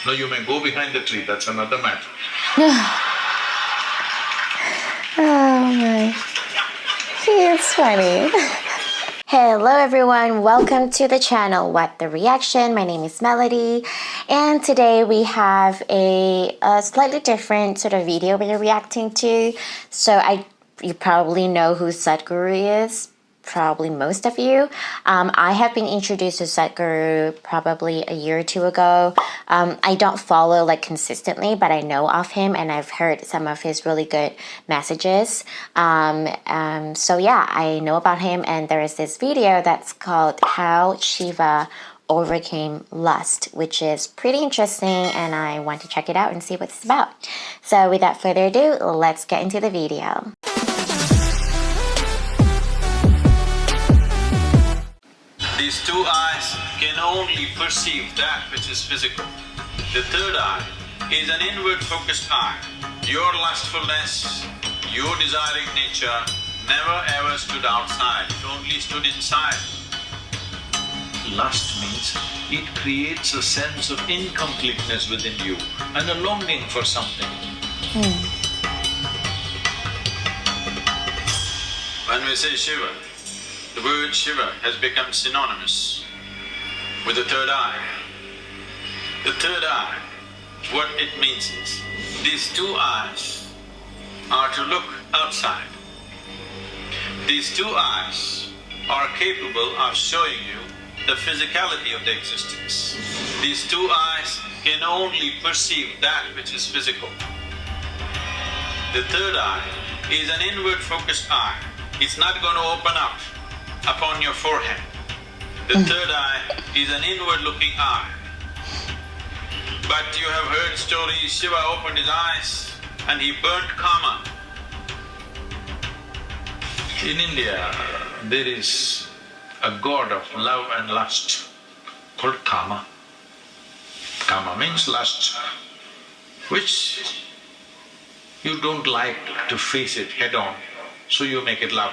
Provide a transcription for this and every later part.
No, you may go behind the tree, that's another matter. Oh my. It's funny. Hello everyone, welcome to the channel What the Reaction. My name is Melody, and today we have a slightly different sort of video we're reacting to. So you probably know who Sadhguru is. Probably most of you. I have been introduced to Sadhguru probably a year or two ago. I don't follow like consistently, but I know of him and I've heard some of his really good messages. So yeah, I know about him, and there is this video that's called How Shiva Overcame Lust, which is pretty interesting, and I want to check it out and see what it's about. So without further ado, let's get into the video. These two eyes can only perceive that which is physical. The third eye is an inward-focused eye. Your lustfulness, your desiring nature never ever stood outside, it only stood inside. Lust means it creates a sense of incompleteness within you and a longing for something. When we say Shiva, the word Shiva has become synonymous with the third eye. The third eye, what it means is, these two eyes are to look outside. These two eyes are capable of showing you the physicality of the existence. These two eyes can only perceive that which is physical. The third eye is an inward-focused eye. It's not going to open up upon your forehead. The third eye is an inward-looking eye. But you have heard stories, Shiva opened his eyes and he burnt Kama. In India, there is a god of love and lust called Kama. Kama means lust, which you don't like to face it head-on, so you make it love.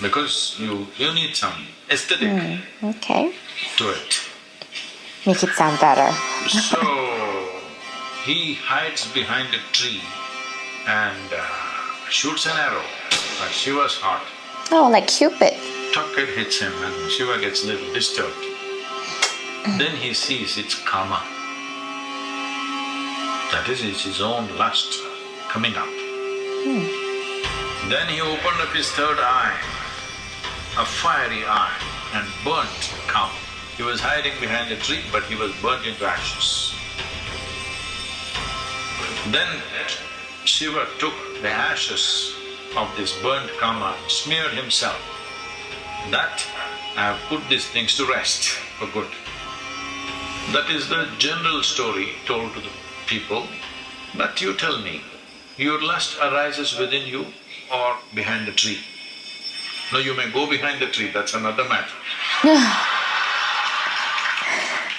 Because you need some aesthetic Okay. to it. Make it sound better. So, he hides behind a tree and shoots an arrow at Shiva's heart. Oh, like Cupid. Tuck, it hits him and Shiva gets a little disturbed. Then he sees it's Kama. That is, it's his own lust coming up. Then he opened up his third eye, a fiery eye, and burnt Kama. He was hiding behind a tree, but he was burnt into ashes. Then Shiva took the ashes of this burnt Kama and smeared himself. That I have put these things to rest for good. That is the general story told to the people. But you tell me, your lust arises within you or behind the tree? No, you may go behind the tree, that's another matter.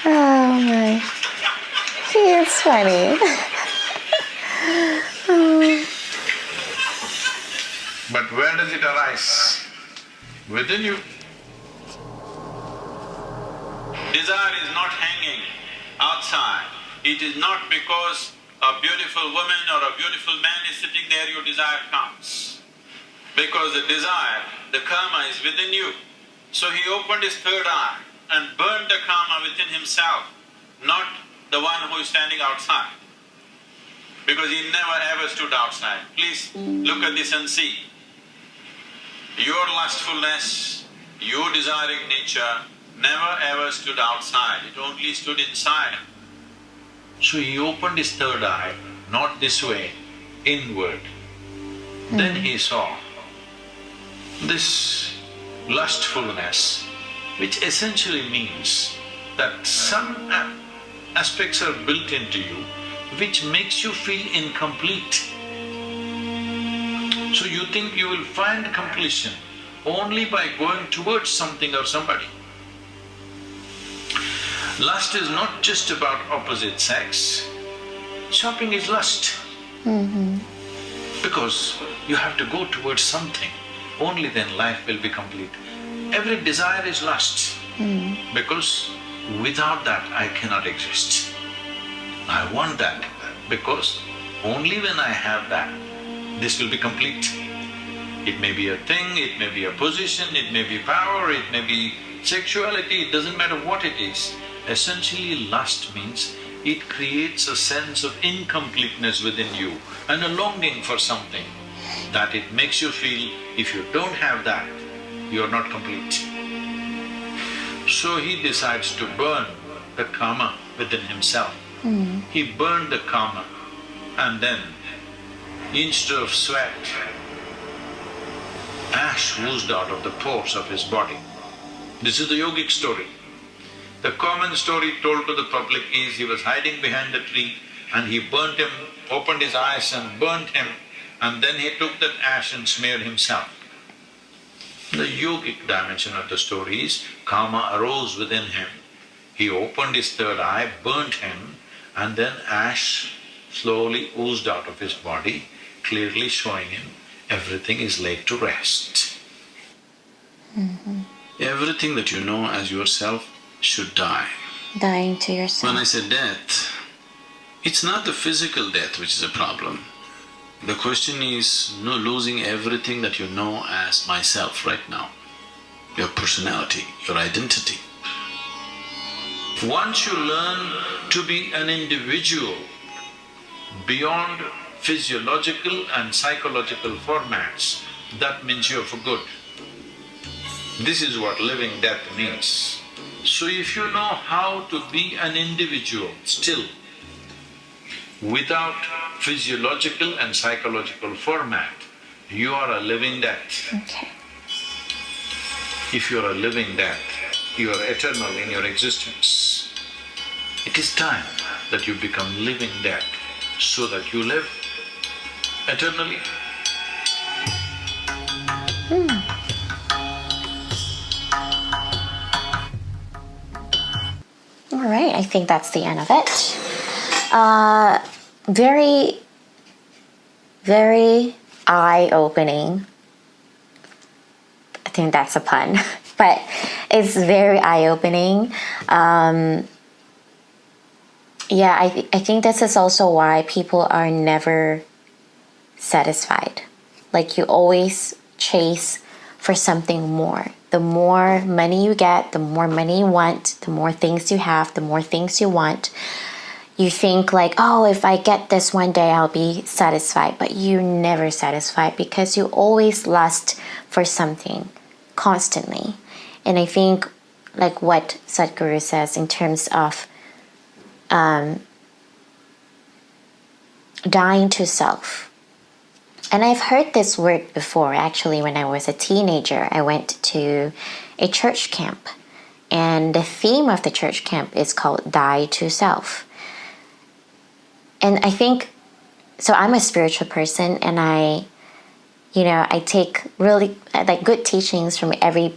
Oh my. It's funny. But where does it arise? Within you. Desire is not hanging outside. It is not because a beautiful woman or a beautiful man is sitting there, your desire comes. Because the desire, the karma is within you. So he opened his third eye and burned the karma within himself, not the one who is standing outside. Because he never ever stood outside. Please look at this and see. Your lustfulness, your desiring nature never ever stood outside, it only stood inside. So he opened his third eye, not this way, inward. Then he saw this lustfulness, which essentially means that some aspects are built into you which makes you feel incomplete. So you think you will find completion only by going towards something or somebody. Lust is not just about opposite sex. Shopping is lust. Because you have to go towards something, only then life will be complete. Every desire is lust, because without that I cannot exist. I want that, because only when I have that, this will be complete. It may be a thing, it may be a position, it may be power, it may be sexuality, it doesn't matter what it is. Essentially, lust means it creates a sense of incompleteness within you and a longing for something that it makes you feel if you don't have that, you're not complete. So he decides to burn the Kama within himself. He burned the Kama, and then instead of sweat, ash oozed out of the pores of his body. This is the yogic story. The common story told to the public is he was hiding behind the tree and he burnt him, opened his eyes and burnt him, and then he took that ash and smeared himself. The yogic dimension of the story is Kama arose within him. He opened his third eye, burnt him, and then ash slowly oozed out of his body, clearly showing him everything is laid to rest. Everything that you know as yourself should die. Dying to yourself. When I say death, it's not the physical death which is a problem. The question is no losing everything that you know as myself right now. Your personality, your identity. Once you learn to be an individual beyond physiological and psychological formats, that means you're for good. This is what living death means. So if you know how to be an individual still, without physiological and psychological format, you are a living death. Okay. If you are a living death, you are eternal in your existence. It is time that you become living death so that you live eternally. All right, I think that's the end of it. Very, very eye-opening. I think that's a pun, but it's very eye-opening. Yeah, I think this is also why people are never satisfied. Like you always chase for something more. The more money you get, the more money you want, the more things you have, the more things you want. You think like, oh, if I get this one day, I'll be satisfied. But you're never satisfied because you always lust for something constantly. And I think like what Sadhguru says in terms of dying to self. And I've heard this word before. Actually, when I was a teenager, I went to a church camp. And the theme of the church camp is called Die to Self. And I think, so I'm a spiritual person and I take really like good teachings from every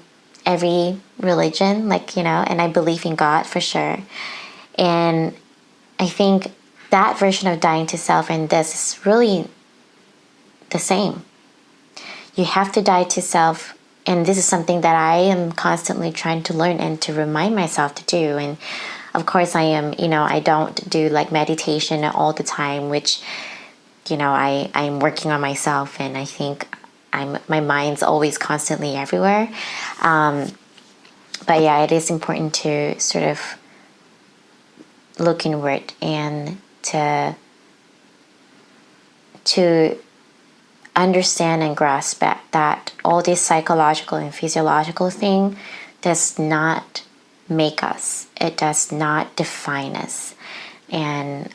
religion, like, and I believe in God for sure. And I think that version of dying to self and this is really the same. You have to die to self, and this is something that I am constantly trying to learn and to remind myself to do. And of course I am, I don't do like meditation all the time, which, I'm working on myself, and I think my mind's always constantly everywhere. But yeah, it is important to sort of look inward and to understand and grasp that all this psychological and physiological thing does not make us. It does not define us. And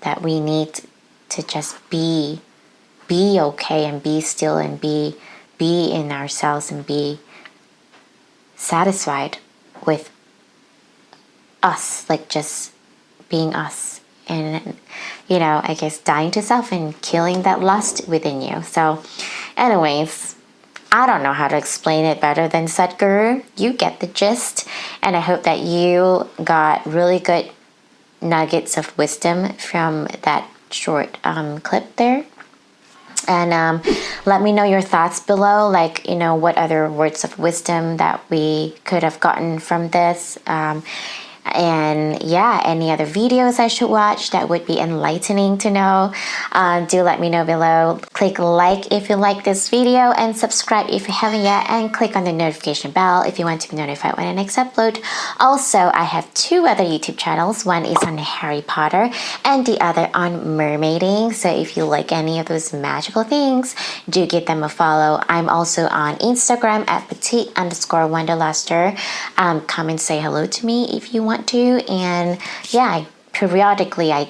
that we need to just be okay and be still and be in ourselves and be satisfied with us, like just being us. And, I guess dying to self and killing that lust within you. So anyways, I don't know how to explain it better than Sadhguru. You get the gist. And I hope that you got really good nuggets of wisdom from that short clip there. And let me know your thoughts below, like, what other words of wisdom that we could have gotten from this. And yeah, any other videos I should watch that would be enlightening to know, do let me know below. Click like if you like this video, and subscribe if you haven't yet, and click on the notification bell if you want to be notified when I next upload. Also, I have 2 other YouTube channels. One is on Harry Potter and the other on mermaiding. So if you like any of those magical things, do give them a follow. I'm also on Instagram at petite_wanderluster. Come and say hello to me if you want to. And yeah, periodically I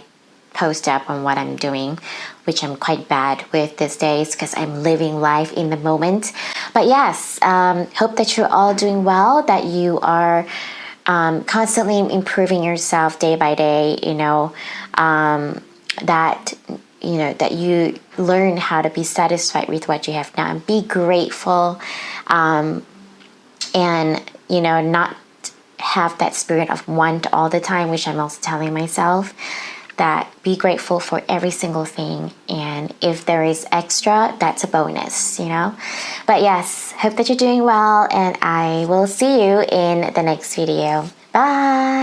post up on what I'm doing, which I'm quite bad with these days because I'm living life in the moment. But yes, hope that you're all doing well, that you are constantly improving yourself day by day, that that you learn how to be satisfied with what you have now and be grateful, and not have that spirit of want all the time, which I'm also telling myself, that be grateful for every single thing, and if there is extra, that's a bonus. But yes, hope that you're doing well, and I will see you in the next video. Bye.